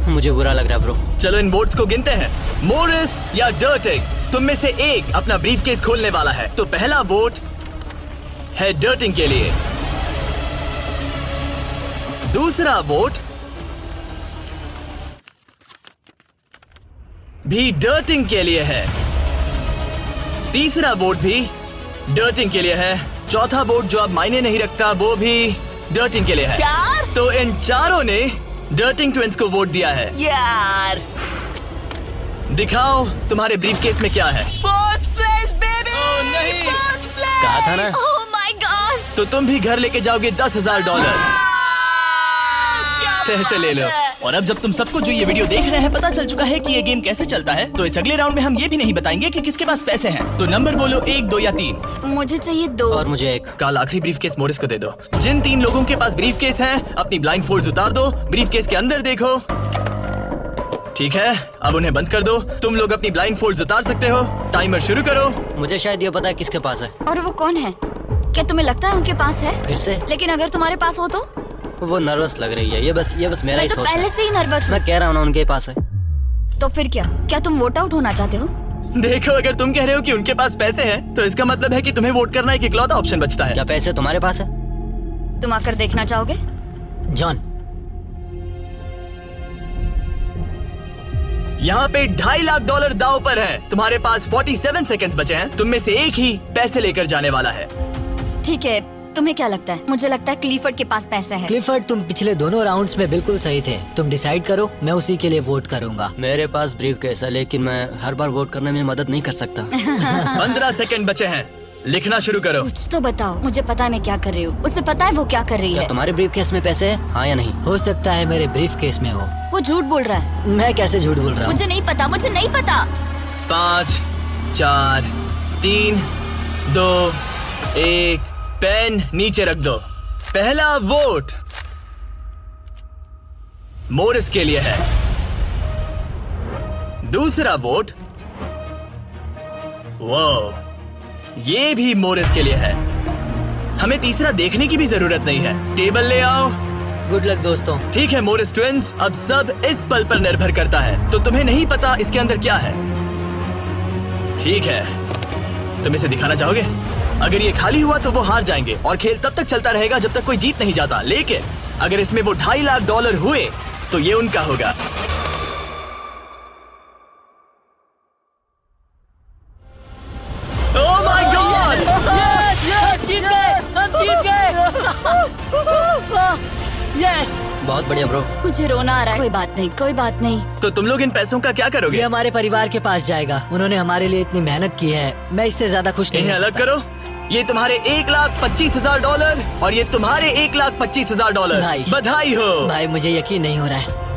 मुझे बुरा लग रहा है ब्रो। चलो इन वोट्स को गिनते हैं। मोरिस या डर्टिंग, तुम में से एक अपना ब्रीफकेस खोलने वाला है। तो पहला वोट है डर्टिंग के लिए, दूसरा वोट भी डर्टिंग के लिए है, तीसरा वोट भी डर्टिंग के लिए है, चौथा वोट जो अब मायने नहीं रखता वो भी डर्टिंग के लिए है। 4? तो इन चारों ने डर्टिंग ट्विंस को वोट दिया है। यार, दिखाओ तुम्हारे ब्रीफकेस में क्या है। 4th place baby! ओह, नहीं। 4th place! कहा था ना। Oh my God! तो तुम भी घर लेके जाओगे $10,000। पैसे ले लो। और अब जब तुम सबको जो ये वीडियो देख रहे हैं पता चल चुका है कि ये गेम कैसे चलता है, तो इस अगले राउंड में हम ये भी नहीं बताएंगे कि किसके पास पैसे हैं। तो नंबर बोलो 1, 2 या 3। मुझे चाहिए 2। और मुझे एक। कल आखिरी ब्रीफकेस मोरिस को दे दो। जिन 3 लोगों के पास ब्रीफकेस हैं, अपनी ब्लाइंड फोल्ड्स उतार दो, ब्रीफकेस के अंदर देखो। ठीक है, अब उन्हें बंद कर दो। तुम लोग अपनी ब्लाइंड फोल्ड्स उतार सकते हो। टाइमर शुरू करो। मुझे शायद ये पता है किसके पास है। और वो कौन है? क्या तुम्हें लगता है उनके पास है? फिर से लेकिन अगर तुम्हारे पास हो तो? वो नर्वस लग रही है। ये बस मेरा ही मैं तो सोच पहले है। से ही नर्वस हूँ। मैं कह रहा हूँ ना उनके पास है। तो फिर क्या तुम वोट आउट होना चाहते हो? देखो, अगर तुम कह रहे हो कि उनके पास पैसे हैं, तो इसका मतलब है कि तुम्हें वोट करना एक इकलौता ऑप्शन बचता है। क्या पैसे तुम्हारे पास है? तुम आकर देखना चाहोगे? जॉन, यहाँ पे $2.5 लाख दाव पर है। तुम्हारे पास 47 सेकंड्स बचे हैं। तुम में से एक ही पैसे लेकर जाने वाला है। ठीक है, तुम्हें क्या लगता है? मुझे लगता है क्लिफर्ड के पास पैसा है। क्लिफर्ड, तुम पिछले दोनों राउंड्स में बिल्कुल सही थे। तुम डिसाइड करो, मैं उसी के लिए वोट करूंगा। मेरे पास ब्रीफ केस है, लेकिन मैं हर बार वोट करने में मदद नहीं कर सकता। 15 सेकंड बचे हैं। लिखना शुरू करो। कुछ तो बताओ। मुझे पता है मैं क्या कर रही हूँ। उसे पता है वो क्या कर रही क्या है। तुम्हारे ब्रीफ केस में पैसे हैं? हाँ या नहीं? हो सकता है मेरे ब्रीफ केस में हो। वो झूठ बोल रहा है। मैं कैसे झूठ बोल रहा हूँ? मुझे नहीं पता, मुझे नहीं पता। 5, 4, 3, 2, 1। पेन नीचे रख दो। पहला वोट मोरिस के लिए है। दूसरा वोट, वो ये भी मोरिस के लिए है। हमें तीसरा देखने की भी जरूरत नहीं है। टेबल ले आओ। गुड लक दोस्तों। ठीक है मोरिस ट्विंस, अब सब इस पल पर निर्भर करता है। तो तुम्हें नहीं पता इसके अंदर क्या है। ठीक है, तुम इसे दिखाना चाहोगे? अगर ये खाली हुआ तो वो हार जाएंगे और खेल तब तक चलता रहेगा जब तक कोई जीत नहीं जाता। लेकिन अगर इसमें वो $2.5 लाख हुए तो ये उनका होगा। Oh my God! हम जीत गए, हम जीत गए। यस, बहुत बढ़िया ब्रो। मुझे रोना आ रहा है। कोई बात नहीं, कोई बात नहीं। तो तुम लोग इन पैसों का क्या ये करोगे? हमारे परिवार के पास जाएगा। उन्होंने हमारे लिए इतनी मेहनत की है, मैं इससे ज्यादा खुश नहीं इन्हें हो अलग सकता। करो। ये तुम्हारे $1,25,000 और ये तुम्हारे $1,25,000। भाई। बधाई हो। भाई, मुझे यकीन नहीं हो रहा है।